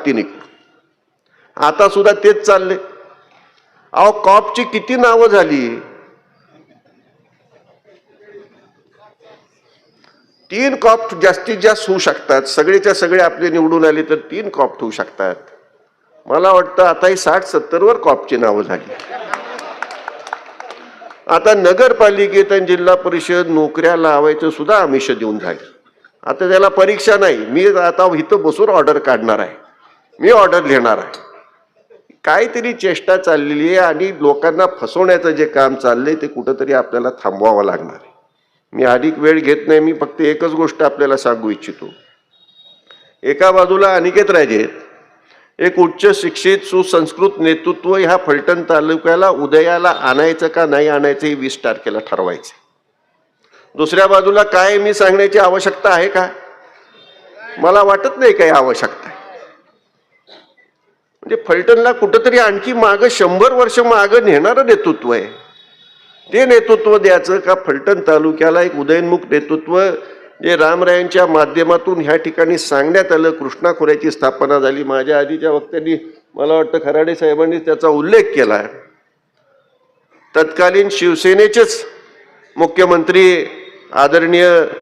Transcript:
तिने आता सुद्धा तेच चालले. अहो कॉपची किती नावं झाली. 3 कॉप जास्तीत जास्त होऊ शकतात. सगळेच्या सगळे आपले निवडून आले तर 3 कॉप होऊ शकतात. मला वाटतं आता ही 60-70 वर कॉपची नावं झाली. आता नगरपालिकेत आणि जिल्हा परिषद नोकऱ्या लावायचं सुद्धा आमिष देऊन झाले. आता त्याला परीक्षा नाही. मी आता इथं बसून ऑर्डर काढणार आहे, मी ऑर्डर लिहिणार आहे. काहीतरी चेष्टा चाललेली आहे आणि लोकांना फसवण्याचं जे काम चाललंय ते कुठंतरी आपल्याला थांबवावं लागणार आहे. मी अधिक वेळ घेत नाही. मी फक्त एकच गोष्ट आपल्याला सांगू इच्छितो. एका बाजूला अनिकेत राजे एक उच्च शिक्षित सुसंस्कृत नेतृत्व ह्या फलटण तालुक्याला उदयाला आणायचं का नाही आणायचं हे 20 तारखेला ठरवायचं. दुसऱ्या बाजूला काय मी सांगण्याची आवश्यकता आहे का? मला वाटत नाही काही आवश्यकता आहे. म्हणजे फलटणला कुठंतरी आणखी मागं 100 वर्ष मागं नेणारं नेतृत्व आहे. ते नेतृत्व द्यायचं का फलटण तालुक्याला एक उदयनमुख नेतृत्व जे रामरायांच्या माध्यमातून ह्या ठिकाणी सांगण्यात आलं. कृष्णा खोऱ्याची स्थापना झाली. माझ्या आधीच्या वक्त्यांनी मला वाटतं खराडे साहेबांनी त्याचा उल्लेख केला. तत्कालीन शिवसेनेचेच मुख्यमंत्री आदरणीय